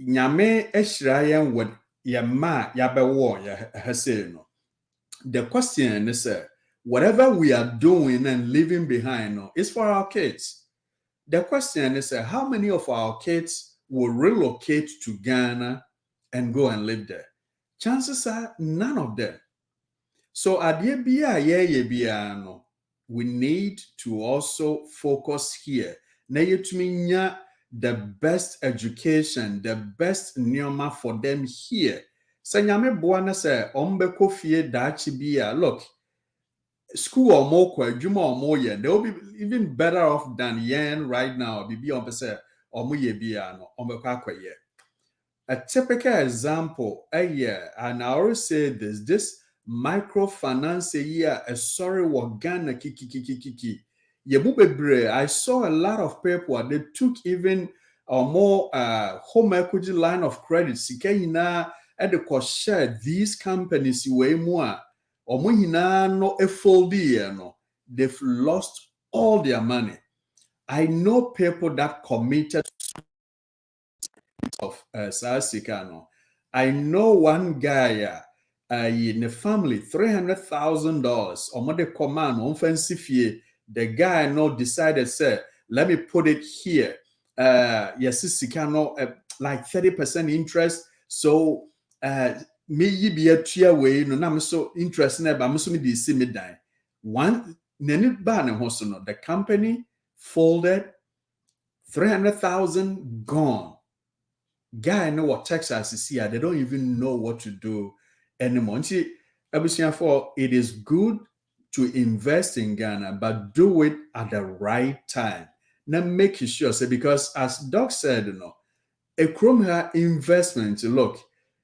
Speaker 1: Nyame Eshrayan with Yama Yabewo, ya say no. The question is, whatever we are doing and leaving behind no, is for our kids. The question is, how many of our kids will relocate to Ghana and go and live there? Chances are none of them. So at no, we need to also focus here. Na yetuminya the best education, the best nyoma for them here. Sanyame buana se ombeko fie dachi bia. Look, school or more juma or more yen, they will be even better off than yen right now. Bibi on pese or mo ye bia no ombeko ye. A typical example, and I always say this microfinance year, a sorry Ghana kiki. I saw a lot of people, they took even a more home equity line of credit. Sikayina at the share these companies way more or no no. They've lost all their money. I know people that committed of Sasikano. I know one guy in the family, $300,000 or more command on fancy fee. The guy no decided, say, let me put it here. Yes, Sikano like 30% interest. So me be a tier way, no, I'm so interested, but I'm so me see me die. One the company folded, 300,000 gone. Guy know what Texas is here. They don't even know what to do anymore. It is good to invest in Ghana, but do it at the right time. Now make sure, because as Doc said, a Chrome investment, look,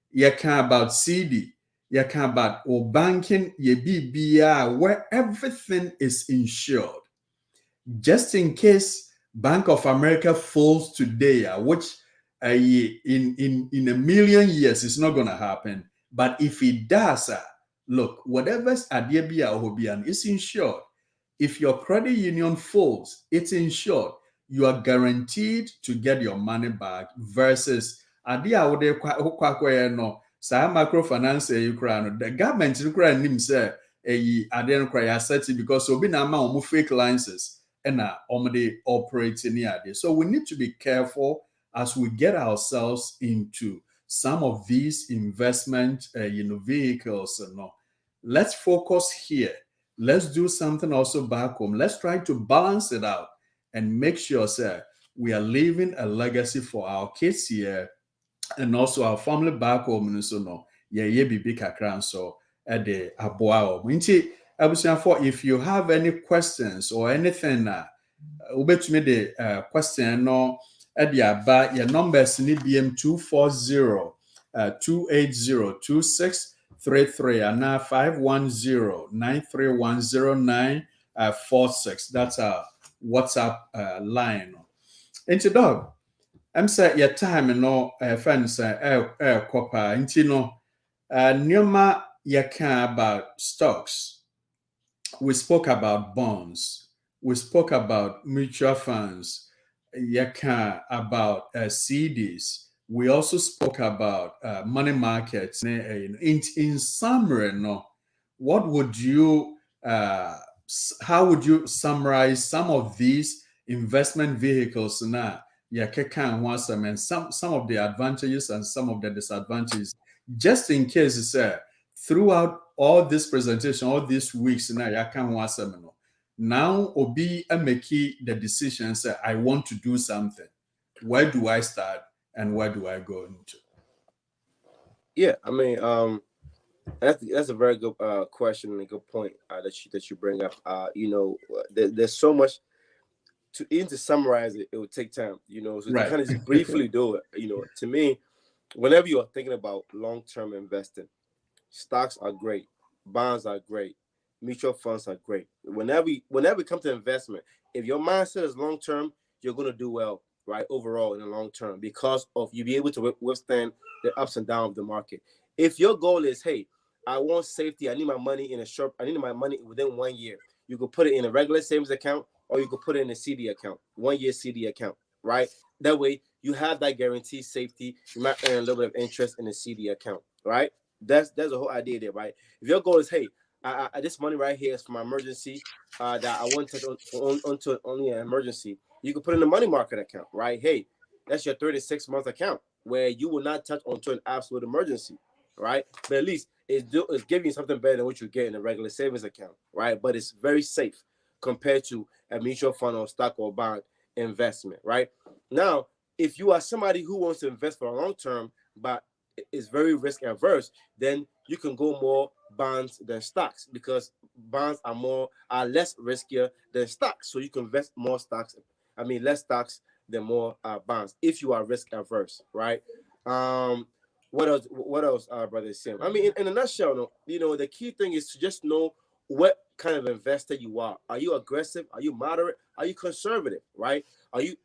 Speaker 1: you can about CD, you can about banking, you BBR, where everything is insured. Just in case Bank of America falls today, which in a million years it's not going to happen, but if it does, look, whatever's Adiabia or Hobian is insured. If your credit union falls, it's insured. You are guaranteed to get your money back versus Adia no microfinance the government say because obi na ma fake licenses and they operate in the. So we need to be careful as we get ourselves into some of these investment vehicles. Let's focus here. let's do something also back home. Let's try to balance it out and make sure, sir, we are leaving a legacy for our kids here and also our family back home. So no, yeah, bibi kakran so at the aboa. If you have any questions or anything, ubetumi the question no at the aba your numbers ni BM 240 280 2633 and now 510 93109 46. That's our WhatsApp line. Into dog. I'm say your time no friends copper into no Nyoma yaka about stocks. We spoke about bonds. We spoke about mutual funds. Yaka about CDs. We also spoke about money markets. In summary, no, what would you how would you summarize some of these investment vehicles now? Yeah, and some of the advantages and some of the disadvantages, just in case it's throughout all this presentation, all these weeks now, now Obi make the decision say I want to do something. Where do I start and where do I go into?
Speaker 2: Yeah, I mean, that's a very good question and a good point that you bring up. There's so much to summarize it. It would take time, so to kind of just briefly do it. To me, whenever you are thinking about long-term investing, stocks are great, bonds are great, mutual funds are great. Whenever it comes to investment, if your mindset is long-term, you're going to do well, right? Overall, in the long term, because of you be able to withstand the ups and downs of the market. If your goal is, hey, I want safety, I need my money within 1 year, you could put it in a regular savings account or you could put it in a CD account, 1 year CD account, right? That way you have that guaranteed safety. You might earn a little bit of interest in a CD account, right? That's the whole idea there, right? If your goal is, hey, this money right here is for my emergency, that I want to touch onto only an emergency, you can put in a money market account, right? Hey, that's your 36-month account where you will not touch onto an absolute emergency, right? But at least it's giving you something better than what you get in a regular savings account, right? But it's very safe compared to a mutual fund or stock or bond investment, right? Now, if you are somebody who wants to invest for a long term, but is very risk averse, then you can go more bonds than stocks, because bonds are less riskier than stocks. So you can invest less stocks than more bonds if you are risk averse, right? What else, brother Sim? I mean, in a nutshell, the key thing is to just know what kind of investor you are. Are you aggressive? Are you moderate? Are you conservative? Right? Are you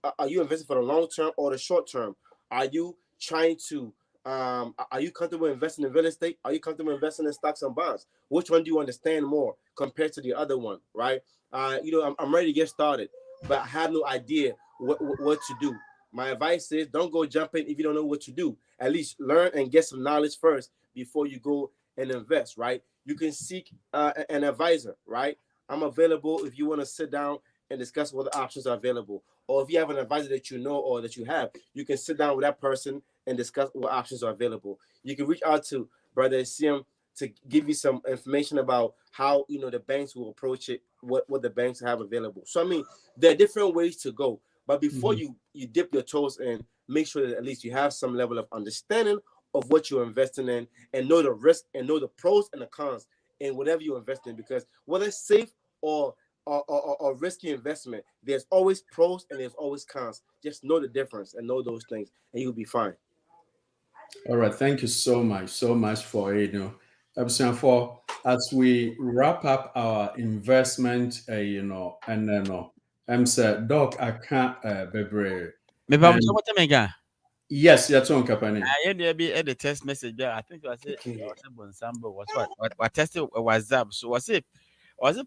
Speaker 2: investing for the long term or the short term? Are you trying to are you comfortable investing in real estate? Are you comfortable investing in stocks and bonds? Which one do you understand more compared to the other one? Right? I'm ready to get started, but I have no idea what to do. My advice is don't go jumping if you don't know what to do. At least learn and get some knowledge first before you go and invest, right? You can seek an advisor, right? I'm available if you want to sit down and discuss what the options are available. Or if you have an advisor that you know or that you have, you can sit down with that person and discuss what options are available. You can reach out to Brother Sim to give you some information about how the banks will approach it, what the banks have available. So I mean, there are different ways to go. But before you dip your toes in, make sure that at least you have some level of understanding of what you're investing in and know the risk and know the pros and the cons in whatever you invest in. Because whether it's safe or risky investment, there's always pros and there's always cons. Just know the difference and know those things, and you'll be fine.
Speaker 1: All right, thank you so much for episode 4. As we wrap up our investment, and then I'm said, Doc, I can't bebre. Yes, you're talking company.
Speaker 3: I had the text message there. I think was it Bonsambo was what tested WhatsApp. So was it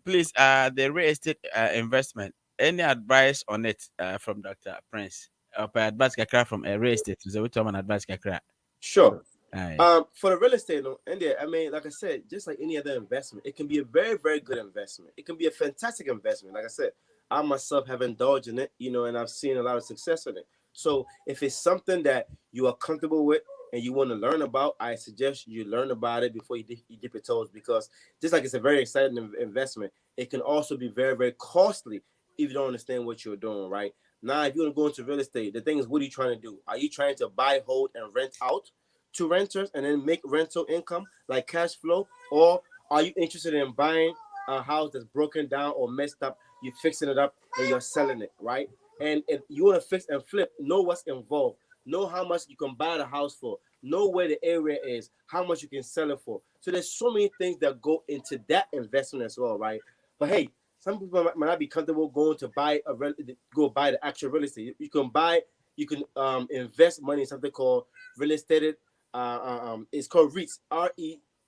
Speaker 3: please the real estate investment? Any advice on it from Dr. Prince? Advice kakra from a real estate. So we talk about advice kakra.
Speaker 2: Sure. For the real estate, India, I mean, like I said, just like any other investment, it can be a very, very good investment. It can be a fantastic investment. Like I said, I myself have indulged in it, and I've seen a lot of success in it. So if it's something that you are comfortable with and you want to learn about, I suggest you learn about it before you dip your toes, because just like it's a very exciting investment, it can also be very, very costly if you don't understand what you're doing, right? Now, if you want to go into real estate, the thing is, what are you trying to do? Are you trying to buy, hold, and rent out to renters and then make rental income like cash flow? Or are you interested in buying a house that's broken down or messed up, you're fixing it up and you're selling it, right? And if you want to fix and flip, know what's involved, know how much you can buy the house for, know where the area is, how much you can sell it for. So there's so many things that go into that investment as well, right? But hey, some people might not be comfortable going to buy the actual real estate. You can invest money in something called real estate. It's called REITs,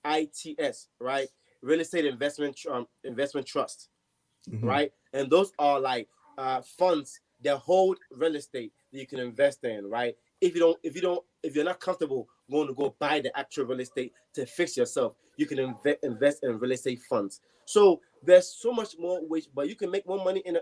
Speaker 2: REITs, right? Real estate investment trust, right? And those are like funds that hold real estate that you can invest in, right? If you're not comfortable going to go buy the actual real estate to fix yourself, you can invest in real estate funds. So there's so much more ways, but you can make more money in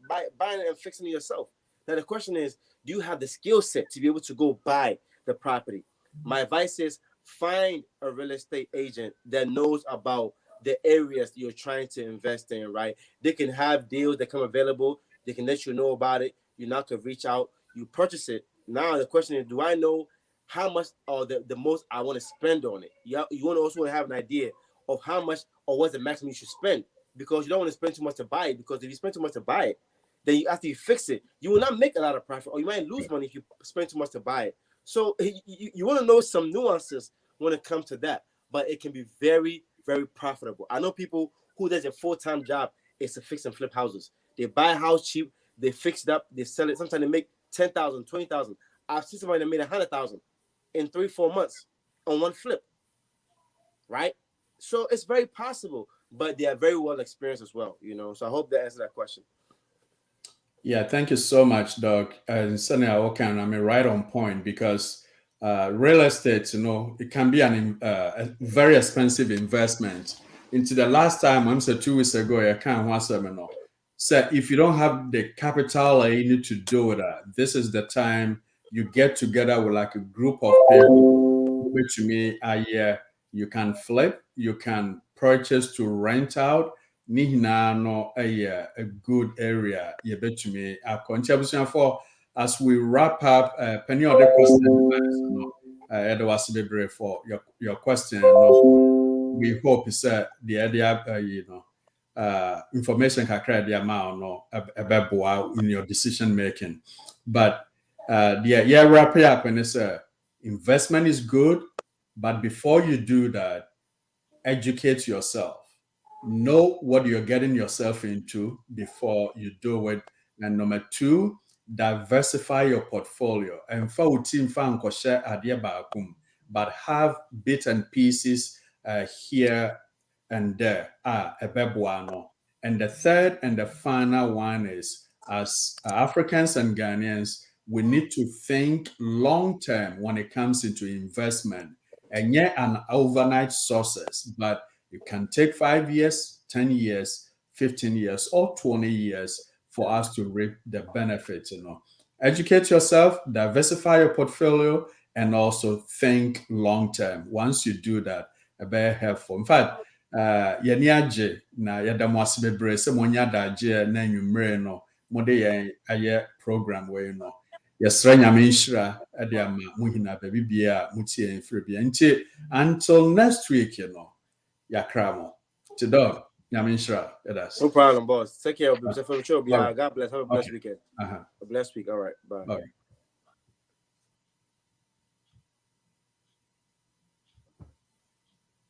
Speaker 2: buying it and fixing it yourself. Now the question is, do you have the skill set to be able to go buy the property? My advice is find a real estate agent that knows about the areas you're trying to invest in, right? They can have deals that come available. They can let you know about it. You now can reach out, you purchase it. Now the question is, do I know how much or the most I want to spend on it? You want to also have an idea of how much or what's the maximum you should spend, because you don't want to spend too much to buy it, because if you spend too much to buy it, then after you fix it, you will not make a lot of profit, or you might lose money if you spend too much to buy it. So you want to know some nuances when it comes to that, but it can be very, very profitable. I know people who does a full-time job is to fix and flip houses. They buy a house cheap, they fix it up, they sell it. Sometimes they make 10,000, 20,000. I've seen somebody that made 100,000 in 3-4 months on one flip, right? So it's very possible, but they are very well experienced as well, you know. So I hope that answers that question.
Speaker 1: Yeah, thank you so much, Doug. And certainly, right on point, because real estate, it can be a very expensive investment. Into the last time, I'm saying 2 weeks ago, I can't want to so if you don't have the capital you need to do that, this is the time you get together with like a group of people, which to me, you can flip, you can purchase to rent out. A good area. For as we wrap up, penny other question, for your question. We hope is the idea, information can create the amount in your decision making. But wrap it up, and it's investment is good, but before you do that, educate yourself. Know what you're getting yourself into before you do it. And number 2, diversify your portfolio. And but have bits and pieces here and there. And the third and the final one is, as Africans and Ghanaians, we need to think long term when it comes into investment. And yet an overnight success, but it can take 5 years, 10 years, 15 years, or 20 years for us to reap the benefits. Educate yourself, diversify your portfolio, and also think long term. Once you do that, a very helpful. In fact, yeniaje na yadamwasi bebre se monya daje na nwumre no mode ye program we no. Yesra nyame nhyira ade ama muhina ba bibia mutie mfre bia nti until next week yakramo to dog nyame nhyira.
Speaker 2: No problem, boss. Take care of yourself. God bless. Have a blessed weekend. A blessed week. All right. Bye.